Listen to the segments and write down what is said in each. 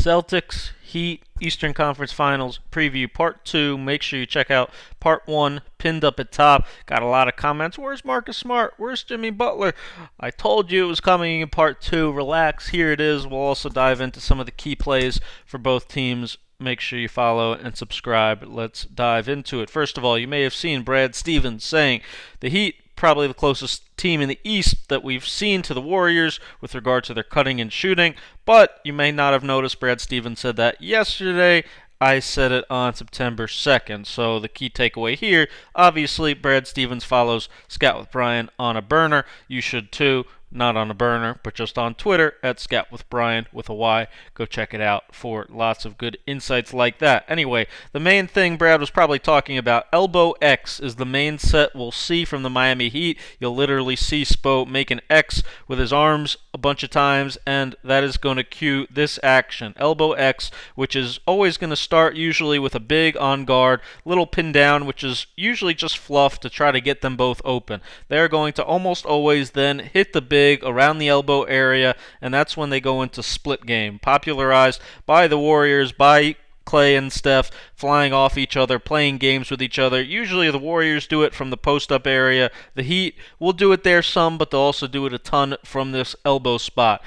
Celtics, Heat, Eastern Conference Finals preview part 2. Make sure you check out part 1 pinned up at top. Got a lot of comments. Where's Marcus Smart? Where's Jimmy Butler? I told you it was coming in part 2. Relax, here it is. We'll also dive into some of the key plays for both teams. Make sure you follow and subscribe. Let's dive into it. First of all, you may have seen Brad Stevens saying the Heat probably the closest team in the East that we've seen to the Warriors with regard to their cutting and shooting, but you may not have noticed Brad Stevens said that yesterday. I said it on September 2nd. So the key takeaway here, obviously, Brad Stevens follows Scout with Bryan on a burner. You should too. Not on a burner, but just on Twitter at ScoutWithBryan with a Y. Go check it out for lots of good insights like that. Anyway, the main thing Brad was probably talking about, Elbow X is the main set we'll see from the Miami Heat. You'll literally see Spo make an X with his arms a bunch of times, and that is going to cue this action. Elbow X, which is always going to start usually with a big on guard, little pin down, which is usually just fluff to try to get them both open. They're going to almost always then hit the big around the elbow area, and that's when they go into split game, popularized by the Warriors, by Clay and Steph, flying off each other, playing games with each other. Usually the Warriors do it from the post-up area. The Heat will do it there some, but they'll also do it a ton from this elbow spot.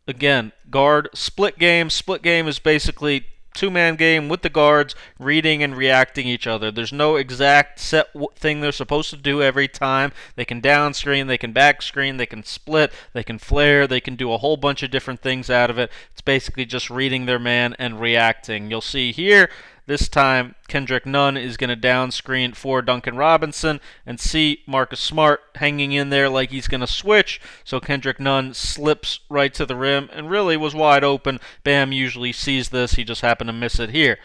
Again, guard split game. Split game is basically two-man game with the guards reading and reacting each other. There's no exact set thing they're supposed to do every time. They can down screen, they can back screen, they can split, they can flare, they can do a whole bunch of different things out of it. It's basically just reading their man and reacting. You'll see here, this time, Kendrick Nunn is going to down screen for Duncan Robinson and see Marcus Smart hanging in there like he's going to switch. So Kendrick Nunn slips right to the rim and really was wide open. Bam usually sees this. He just happened to miss it here.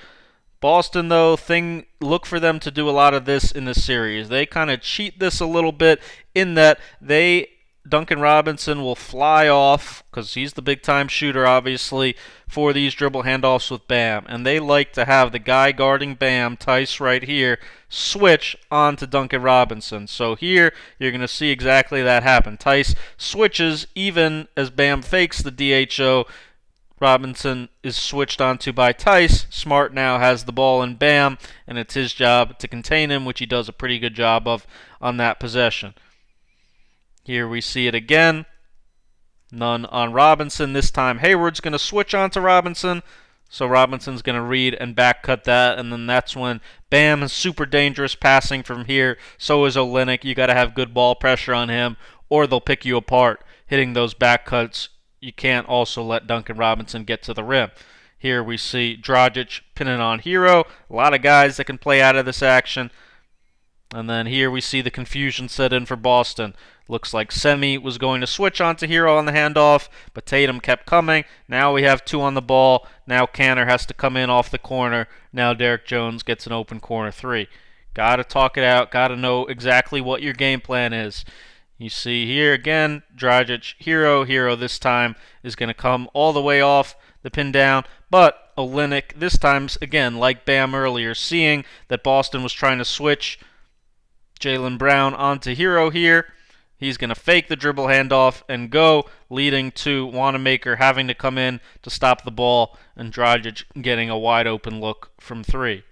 Boston, though, look for them to do a lot of this in this series. They kind of cheat this a little bit in that Duncan Robinson will fly off, because he's the big-time shooter, obviously, for these dribble handoffs with Bam. And they like to have the guy guarding Bam, Tice right here, switch onto Duncan Robinson. So here, you're going to see exactly that happen. Tice switches even as Bam fakes the DHO. Robinson is switched onto by Tice. Smart now has the ball in Bam, and it's his job to contain him, which he does a pretty good job of on that possession. Here we see it again. None on Robinson. This time Hayward's going to switch onto Robinson. So Robinson's going to read and back cut that. And then that's when Bam is super dangerous passing from here. So is Olynyk. You got to have good ball pressure on him or they'll pick you apart hitting those back cuts. You can't also let Duncan Robinson get to the rim. Here we see Drogic pinning on Hero. A lot of guys that can play out of this action. And then here we see the confusion set in for Boston. Looks like Semi was going to switch onto Hero on the handoff, but Tatum kept coming. Now we have two on the ball. Now Canner has to come in off the corner. Now Derek Jones gets an open corner three. Got to talk it out. Got to know exactly what your game plan is. You see here again, Drogic, Hero. Hero this time is going to come all the way off the pin down, but Olynyk this time, again, like Bam earlier, seeing that Boston was trying to switch Jaylen Brown onto Hero here. He's going to fake the dribble handoff and go, leading to Wanamaker having to come in to stop the ball and Drogic getting a wide open look from three.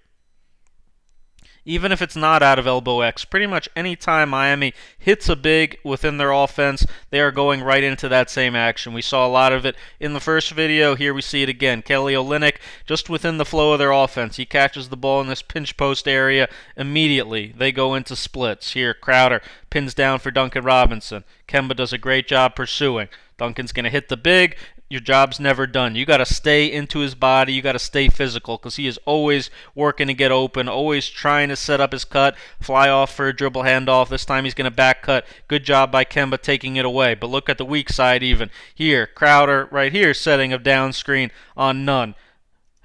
Even if it's not out of elbow X, pretty much any time Miami hits a big within their offense, they are going right into that same action. We saw a lot of it in the first video. Here we see it again. Kelly Olynyk, just within the flow of their offense. He catches the ball in this pinch post area immediately. They go into splits. Here, Crowder pins down for Duncan Robinson. Kemba does a great job pursuing. Duncan's going to hit the big. Your job's never done. You got to stay into his body. You got to stay physical because he is always working to get open, always trying to set up his cut, fly off for a dribble handoff. This time he's going to back cut. Good job by Kemba taking it away. But look at the weak side even. Here, Crowder right here setting a down screen on Nunn.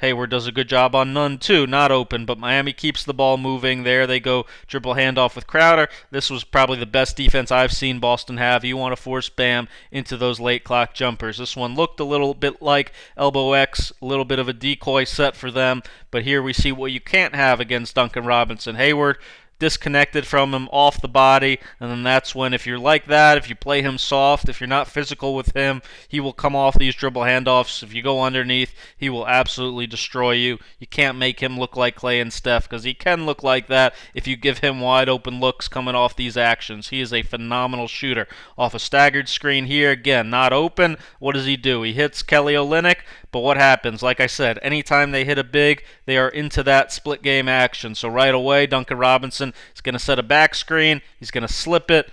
Hayward does a good job on Nunn too, not open, but Miami keeps the ball moving. There they go, dribble handoff with Crowder. This was probably the best defense I've seen Boston have. You want to force Bam into those late clock jumpers. This one looked a little bit like elbow X, a little bit of a decoy set for them, but here we see what you can't have against Duncan Robinson. Hayward disconnected from him off the body, and then that's when, if you're like that, if you play him soft, if you're not physical with him, he will come off these dribble handoffs. If you go underneath, he will absolutely destroy you. You can't make him look like Clay and Steph, because he can look like that if you give him wide open looks coming off these actions. He is a phenomenal shooter. Off a staggered screen here, again, not open. What does he do? He hits Kelly Olynyk, but what happens? Like I said, anytime they hit a big, they are into that split game action. So right away, Duncan Robinson is going to set a back screen. He's going to slip it.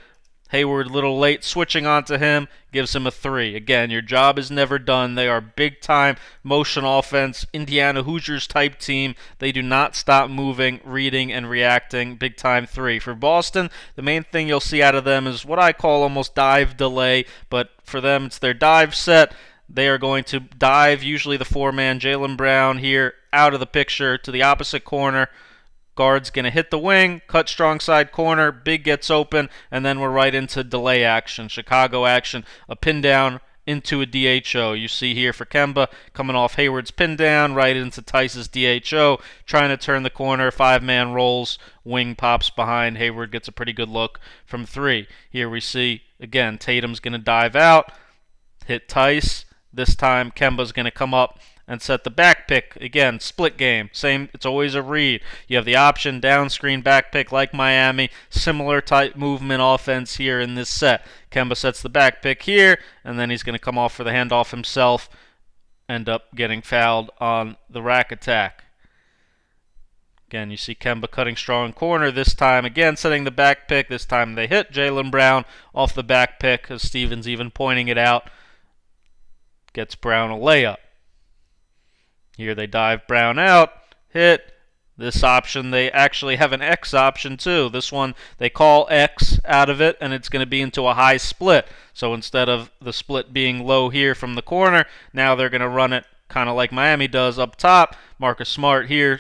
Hayward a little late switching onto him, gives him a three. Again, your job is never done. They are big-time motion offense, Indiana Hoosiers type team. They do not stop moving, reading, and reacting. Big-time three. For Boston, the main thing you'll see out of them is what I call almost dive delay, but for them it's their dive set. They are going to dive, usually the four-man Jaylen Brown here, out of the picture to the opposite corner. Guard's going to hit the wing, cut strong side corner, big gets open, and then we're right into delay action, Chicago action, a pin down into a DHO. You see here for Kemba, coming off Hayward's pin down, right into Tice's DHO, trying to turn the corner, five-man rolls, wing pops behind, Hayward gets a pretty good look from three. Here we see, again, Tatum's going to dive out, hit Tice. This time Kemba's going to come up and set the back pick. Again, split game. Same, it's always a read. You have the option, down screen, back pick like Miami. Similar type movement offense here in this set. Kemba sets the back pick here, and then he's going to come off for the handoff himself. End up getting fouled on the rack attack. Again, you see Kemba cutting strong corner. This time, again, setting the back pick. This time they hit Jaylen Brown off the back pick, as Stevens even pointing it out. Gets Brown a layup. Here they dive Brown out, hit. This option, they actually have an X option too. This one, they call X out of it, and it's going to be into a high split. So instead of the split being low here from the corner, now they're going to run it kind of like Miami does up top. Marcus Smart here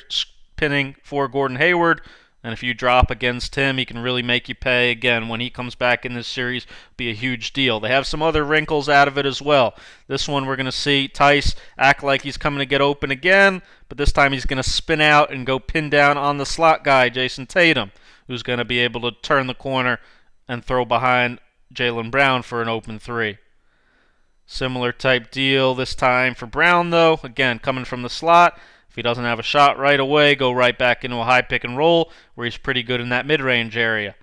pinning for Gordon Hayward. And if you drop against him, he can really make you pay. Again, when he comes back in this series, be a huge deal. They have some other wrinkles out of it as well. This one we're going to see Tice act like he's coming to get open again, but this time he's going to spin out and go pin down on the slot guy, Jason Tatum, who's going to be able to turn the corner and throw behind Jaylen Brown for an open three. Similar type deal this time for Brown, though. Again, coming from the slot. If he doesn't have a shot right away, go right back into a high pick and roll where he's pretty good in that mid-range area.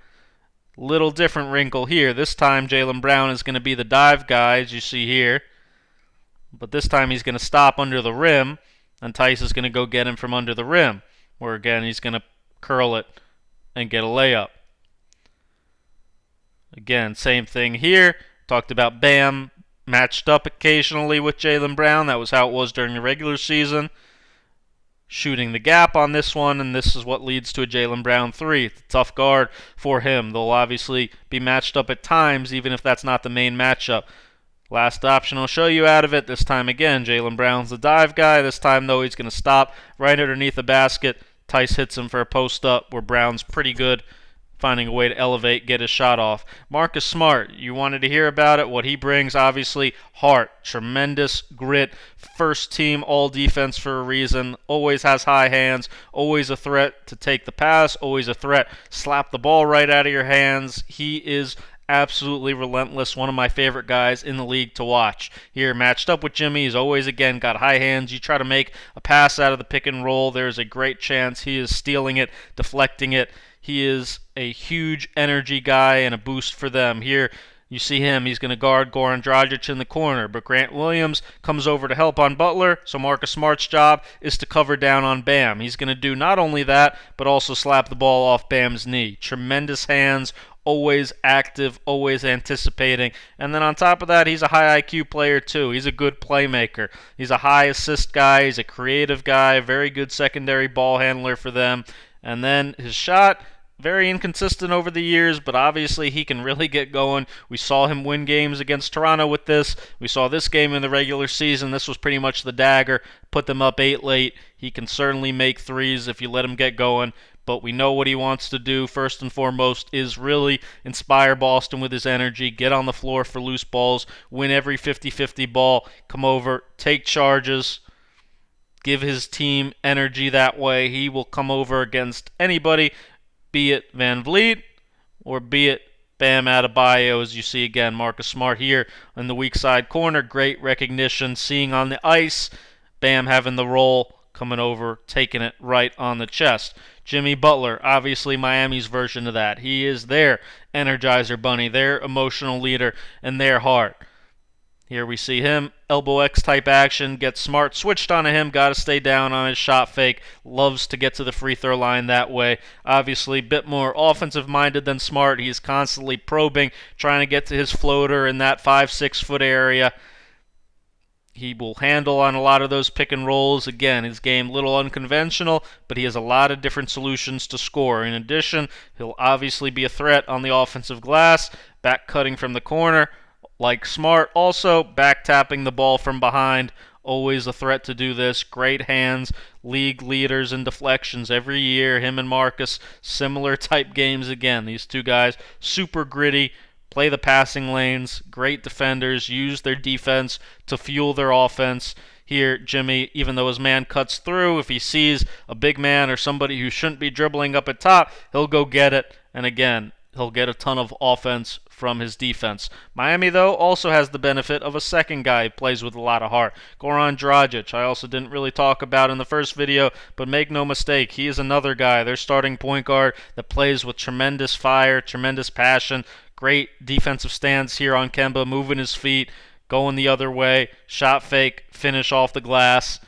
Little different wrinkle here. This time Jaylen Brown is going to be the dive guy, as you see here. But this time he's going to stop under the rim, and Tice is going to go get him from under the rim, where again he's going to curl it and get a layup. Again, same thing here. Talked about Bam matched up occasionally with Jaylen Brown. That was how it was during the regular season. Shooting the gap on this one, and this is what leads to a Jaylen Brown three. It's a tough guard for him. They'll obviously be matched up at times, even if that's not the main matchup. Last option I'll show you out of it. This time again, Jaylen Brown's the dive guy. This time, though, he's going to stop right underneath the basket. Tice hits him for a post-up where Brown's pretty good, finding a way to elevate, get his shot off. Marcus Smart, you wanted to hear about it. What he brings, obviously, heart, tremendous grit, first team all defense for a reason, always has high hands, always a threat to take the pass, always a threat, slap the ball right out of your hands. He is absolutely relentless, one of my favorite guys in the league to watch. Here matched up with Jimmy, he's always again got high hands. You try to make a pass out of the pick and roll, there's a great chance he is stealing it, deflecting it. He is a huge energy guy and a boost for them. Here you see him. He's going to guard Goran Dragic in the corner. But Grant Williams comes over to help on Butler, so Marcus Smart's job is to cover down on Bam. He's going to do not only that, but also slap the ball off Bam's knee. Tremendous hands, always active, always anticipating. And then on top of that, he's a high IQ player too. He's a good playmaker. He's a high assist guy. He's a creative guy, very good secondary ball handler for them. And then his shot, very inconsistent over the years, but obviously he can really get going. We saw him win games against Toronto with this. We saw this game in the regular season. This was pretty much the dagger. Put them up 8 late. He can certainly make threes if you let him get going, but we know what he wants to do first and foremost is really inspire Boston with his energy, get on the floor for loose balls, win every 50-50 ball, come over, take charges, give his team energy that way. He will come over against anybody, be it Van Vliet or be it Bam Adebayo. As you see again, Marcus Smart here in the weak side corner. Great recognition, seeing on the ice. Bam having the roll, coming over, taking it right on the chest. Jimmy Butler, obviously Miami's version of that. He is their Energizer Bunny, their emotional leader, and their heart. Here we see him, elbow X type action, gets Smart switched onto him, got to stay down on his shot fake, loves to get to the free throw line that way. Obviously a bit more offensive minded than Smart. He's constantly probing, trying to get to his floater in that 5-6 foot area. He will handle on a lot of those pick and rolls. Again, his game a little unconventional, but he has a lot of different solutions to score. In addition, he'll obviously be a threat on the offensive glass, back cutting from the corner. Like Smart, also back tapping the ball from behind. Always a threat to do this. Great hands, league leaders in deflections every year. Him and Marcus, similar type games again. These two guys, super gritty, play the passing lanes, great defenders, use their defense to fuel their offense. Here, Jimmy, even though his man cuts through, if he sees a big man or somebody who shouldn't be dribbling up at top, he'll go get it. And again, he'll get a ton of offense from his defense. Miami, though, also has the benefit of a second guy who plays with a lot of heart. Goran Dragic, I also didn't really talk about in the first video, but make no mistake, he is another guy, their starting point guard, that plays with tremendous fire, tremendous passion. Great defensive stance here on Kemba, moving his feet, going the other way, shot fake, finish off the glass.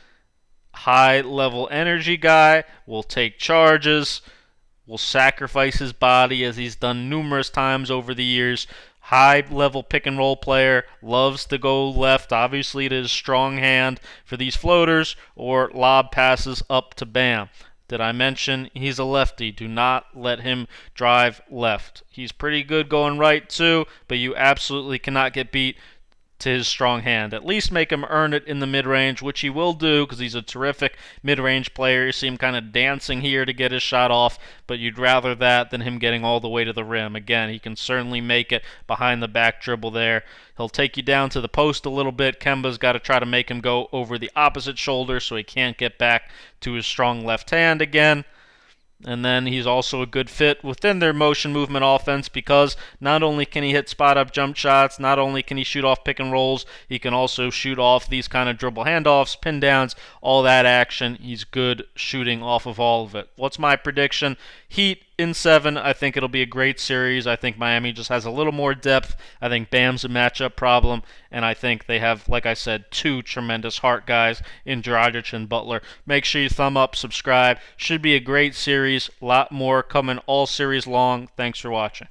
High-level energy guy, will take charges, will sacrifice his body as he's done numerous times over the years. High-level pick-and-roll player, loves to go left. Obviously, it is strong hand for these floaters or lob passes up to Bam. Did I mention he's a lefty? Do not let him drive left. He's pretty good going right, too, but you absolutely cannot get beat to his strong hand. At least make him earn it in the mid-range, which he will do because he's a terrific mid-range player. You see him kind of dancing here to get his shot off, but you'd rather that than him getting all the way to the rim. Again, he can certainly make it behind the back dribble there. He'll take you down to the post a little bit. Kemba's got to try to make him go over the opposite shoulder so he can't get back to his strong left hand again. And then he's also a good fit within their motion movement offense because not only can he hit spot-up jump shots, not only can he shoot off pick and rolls, he can also shoot off these kind of dribble handoffs, pin downs, all that action. He's good shooting off of all of it. What's my prediction? Heat in 7. I think it'll be a great series. I think Miami just has a little more depth. I think Bam's a matchup problem, and I think they have, like I said, two tremendous heart guys in Drogic and Butler. Make sure you thumb up, subscribe. Should be a great series. A lot more coming all series long. Thanks for watching.